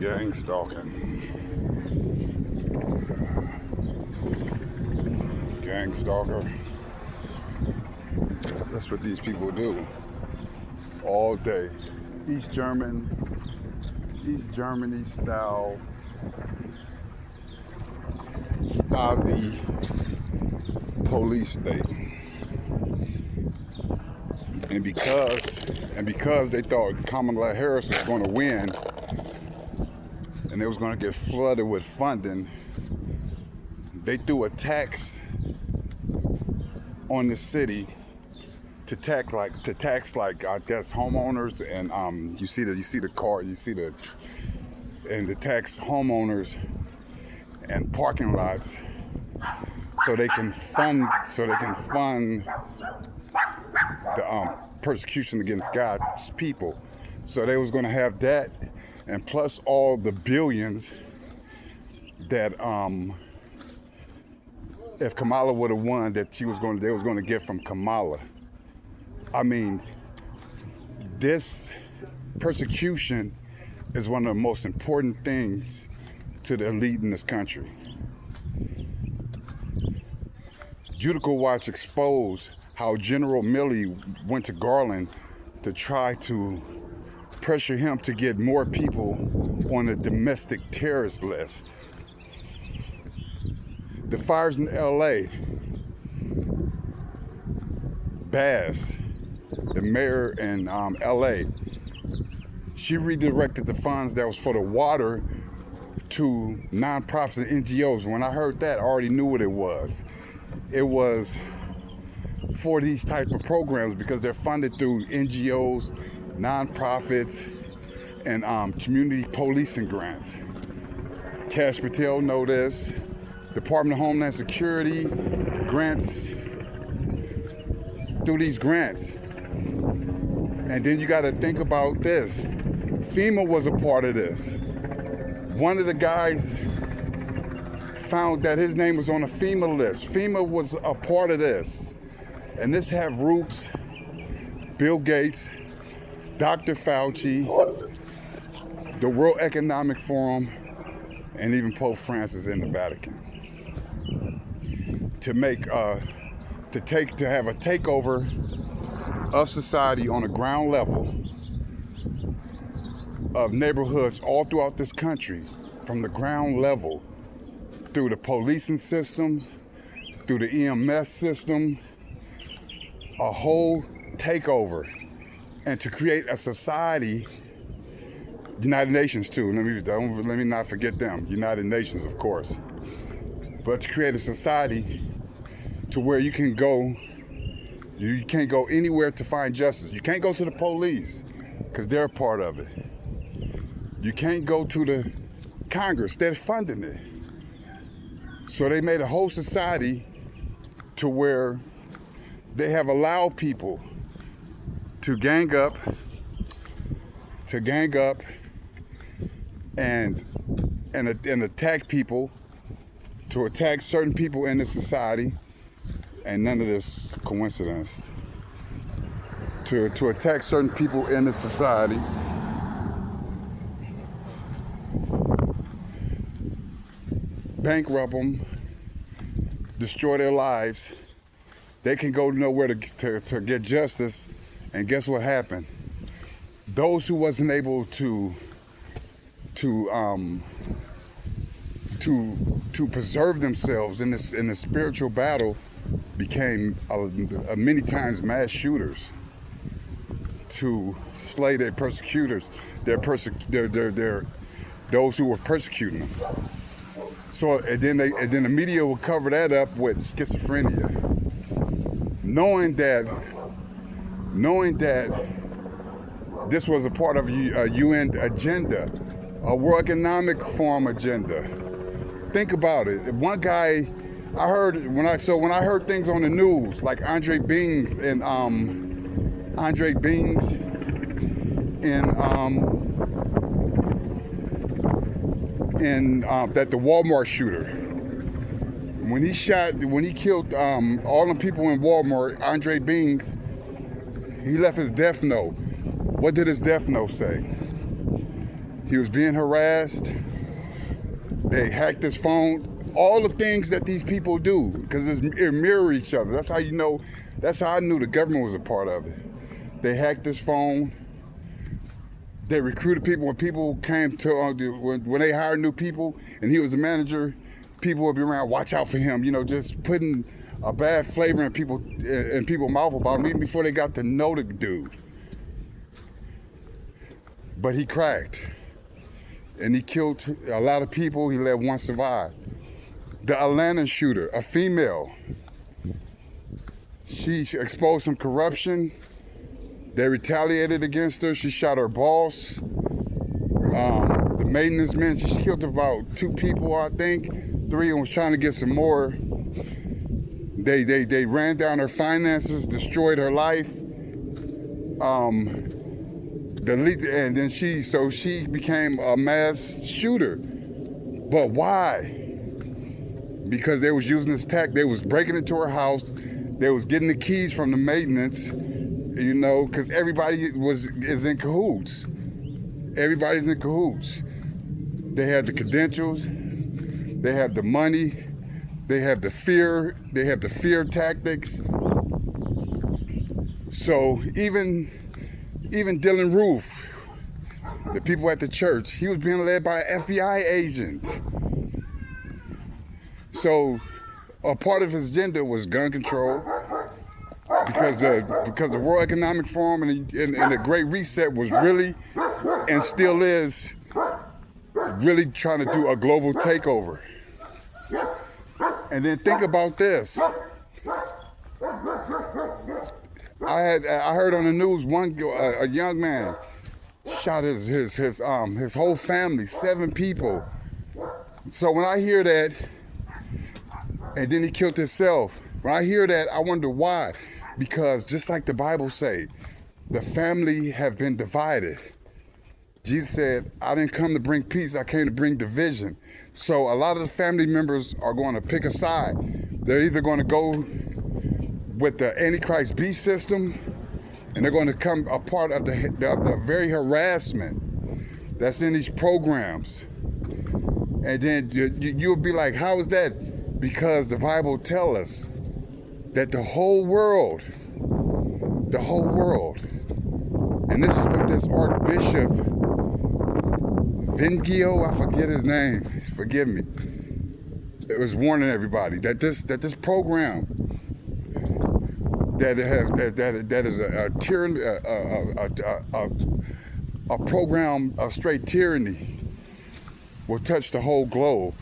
Gang stalking. Gang stalker. That's what these people do all day. East Germany style Stasi police state. And because they thought Kamala Harris was going to win and it was going to get flooded with funding, they threw a tax on the city to tax like I guess homeowners, and you see the tax homeowners and parking lots so they can fund the persecution against God's people. So they was going to have that, and plus all the billions that if Kamala would have won, that they was going to get from Kamala. I mean, this persecution is one of the most important things to the elite in this country. Judicial Watch exposed how General Milley went to Garland to try to pressure him to get more people on the domestic terrorist list. The fires in LA, Bass, the mayor in LA, she redirected the funds that was for the water to nonprofits and NGOs. When I heard that, I already knew what it was. It was for these type of programs because they're funded through NGOs, nonprofits, and community policing grants. Kash Patel know this. Department of Homeland Security grants through these grants. And then you got to think about this. FEMA was a part of this. One of the guys found that his name was on the FEMA list. FEMA was a part of this. And this have roots, Bill Gates, Dr. Fauci, the World Economic Forum, and even Pope Francis in the Vatican. To have a takeover of society on the ground level of neighborhoods all throughout this country, from the ground level, through the policing system, through the EMS system, a whole takeover, and to create a society, United Nations too, let me not forget them, United Nations of course, but to create a society to where you can't go anywhere to find justice. You can't go to the police because they're a part of it. You can't go to the Congress, they're funding it. So they made a whole society to where they have allowed people to gang up and attack people, to attack certain people in the society, and none of this coincidence. To attack certain people in the society, bankrupt them, destroy their lives. They can go nowhere to get justice, and guess what happened? Those who wasn't able to preserve themselves in this spiritual battle became many times mass shooters to slay their persecutors, those who were persecuting them. So and then the media will cover that up with schizophrenia, knowing that this was a part of a UN agenda, a World Economic Forum agenda. Think about it. One guy, I heard when I heard things on the news like Andre Bings that the Walmart shooter, when he killed all the people in Walmart, Andre Bings, he left his death note. What did his death note say? He was being harassed. They hacked his phone. All the things that these people do, because it mirror each other. That's how you know. That's how I knew the government was a part of it. They hacked his phone. They recruited people. When people came to, when they hired new people, and he was the manager, people would be around, watch out for him. You know, just putting a bad flavor in people's mouth about him, even before they got to know the dude. But he cracked, and he killed a lot of people. He let one survive. The Atlanta shooter, a female, she exposed some corruption. They retaliated against her. She shot her boss. The maintenance man, she killed about 2 people, I think. 3, and was trying to get some more. They ran down her finances, destroyed her life. And then she became a mass shooter. But why? Because they was using this tactic. They was breaking into her house. They was getting the keys from the maintenance, you know, because everybody is in cahoots. Everybody's in cahoots. They have the credentials. They have the money. They have the fear. They have the fear tactics. So even Dylan Roof, the people at the church, he was being led by an FBI agent. So a part of his agenda was gun control, because the World Economic Forum and the Great Reset was really, and still is, really trying to do a global takeover. And then think about this. I heard on the news a young man shot his whole family, 7 people. So when I hear that, and then he killed himself, when I hear that, I wonder why. Because just like the Bible say, the family have been divided. Jesus said, I didn't come to bring peace, I came to bring division. So a lot of the family members are going to pick a side. They're either going to go with the Antichrist beast system, and they're going to come a part of the very harassment that's in these programs. And then you'll be like, how is that? Because the Bible tells us that the whole world, and this is what this Archbishop Vingio, I forget his name, forgive me, it was warning everybody that this program that is a program of straight tyranny will touch the whole globe.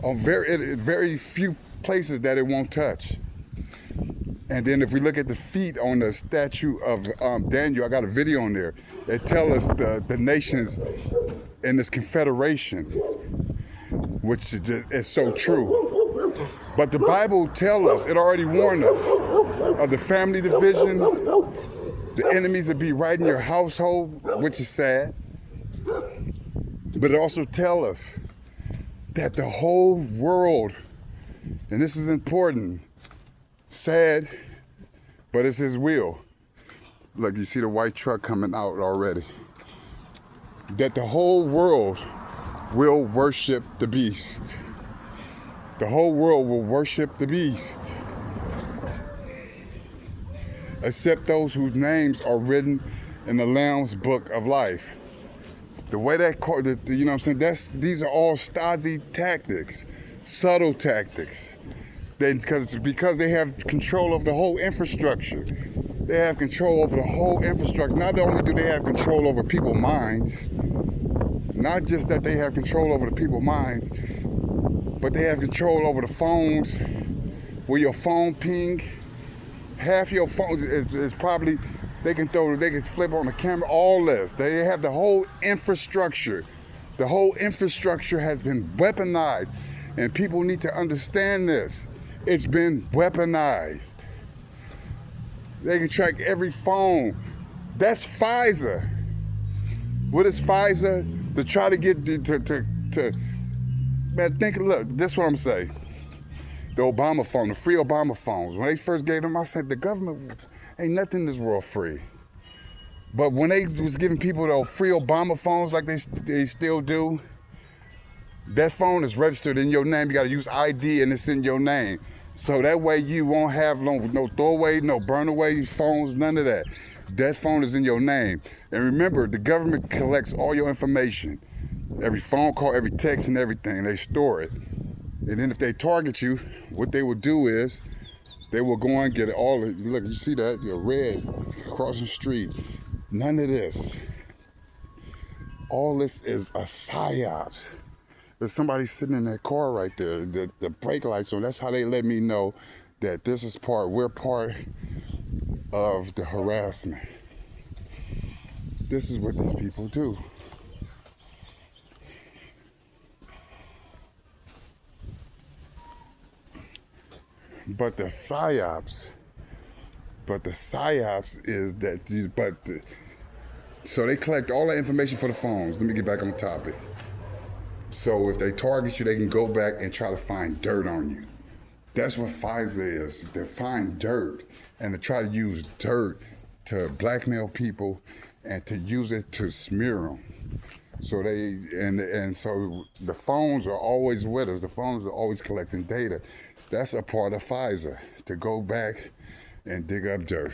On very few places that it won't touch. And then if we look at the feet on the statue of Daniel, I got a video on there that tell us the nations in this confederation, which is so true. But the Bible tells us, it already warned us of the family division, the enemies that be right in your household, which is sad. But it also tells us that the whole world, and this is important, sad, but it's his will. Look, you see the white truck coming out already. That the whole world will worship the beast. The whole world will worship the beast. Except those whose names are written in the Lamb's Book of Life. The way that, you know what I'm saying, these are all Stasi tactics, subtle tactics. Because they have control of the whole infrastructure. They have control over the whole infrastructure. Not only do they have control over people's minds, not just that they have control over the people's minds, but they have control over the phones, where your phone ping. Half your phones is probably, they can flip on the camera, all this. They have the whole infrastructure. The whole infrastructure has been weaponized, and people need to understand this. It's been weaponized. They can track every phone. That's Pfizer. What is Pfizer? To try to get man, look, this is what I'm saying. The Obama phone, the free Obama phones, when they first gave them, I said, the government, ain't nothing in this world free. But when they was giving people those free Obama phones like they still do, that phone is registered in your name. You got to use ID and it's in your name. So that way you won't have no throwaway, no burn away phones, none of that. That phone is in your name. And remember, the government collects all your information. Every phone call, every text and everything, they store it. And then if they target you, what they will do is they will go and get all of, look, you see that? You're red, crossing the street. None of this. All this is a psyops. There's somebody sitting in that car right there, the brake lights on. That's how they let me know that we're part of the harassment. This is what these people do. But the psyops is that, so they collect all the information for the phones. Let me get back on topic. So if they target you, they can go back and try to find dirt on you. That's what FISA is. They find dirt and to try to use dirt to blackmail people and to use it to smear them. So so the phones are always with us. The phones are always collecting data. That's a part of FISA, to go back and dig up dirt.